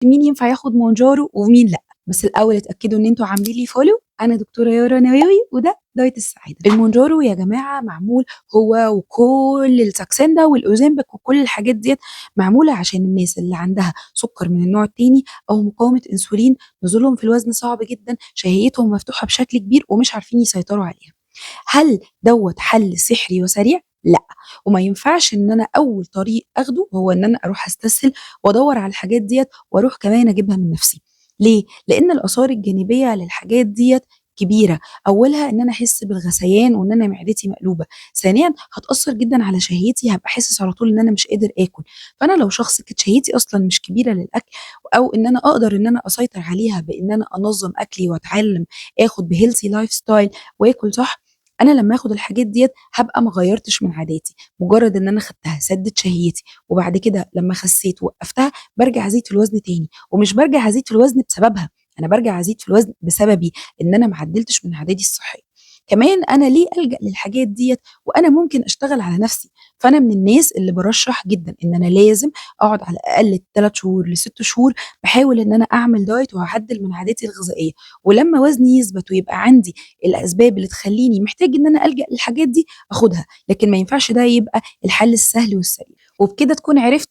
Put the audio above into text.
مين ينفع ياخد مونجارو ومين لا. بس الاول اتاكدوا ان انتوا عاملين لي فولو. انا دكتوره يارا نووي، وده دايت السعاده. المونجارو يا جماعه معمول هو وكل الساكسندا والاوزempic وكل الحاجات ديت معموله عشان الناس اللي عندها سكر من النوع التاني او مقاومه انسولين، نزولهم في الوزن صعب جدا، شهيتهم مفتوحه بشكل كبير ومش عارفين يسيطروا عليها. هل دوت حل سحري وسريع؟ لا. وما ينفعش ان انا اول طريق اخده هو ان انا اروح استسهل وادور على الحاجات ديت واروح كمان اجيبها من نفسي. ليه؟ لان الاثار الجانبيه للحاجات ديت كبيره. اولها ان انا احس بالغثيان وان انا معدتي مقلوبه. ثانيا هتاثر جدا على شهيتي، هبقى حاسس على طول ان انا مش قادر اكل. فانا لو شخص كانت شهيتي اصلا مش كبيره للاكل، او ان انا اقدر ان انا اسيطر عليها بان انا انظم اكلي واتعلم اخد بهيلثي لايف ستايل واكل صح، انا لما اخد الحاجات ديت هبقى ما غيرتش من عاداتي. مجرد ان انا خدتها سدت شهيتي، وبعد كده لما خسيت وقفتها برجع ازيد في الوزن تاني. ومش برجع ازيد في الوزن بسببها، انا برجع ازيد في الوزن بسببي ان انا ما عدلتش من عاداتي الصحيه. كمان انا ليه الجا للحاجات ديت وانا ممكن اشتغل على نفسي؟ فانا من الناس اللي برشح جدا ان انا لازم اقعد على الاقل 3 شهور ل 6 شهور بحاول ان انا اعمل دايت واعدل من عاداتي الغذائيه. ولما وزني يثبت ويبقى عندي الاسباب اللي تخليني محتاج ان انا الجا للحاجات دي اخدها، لكن ما ينفعش ده يبقى الحل السهل والسريع. وبكده تكون عرفت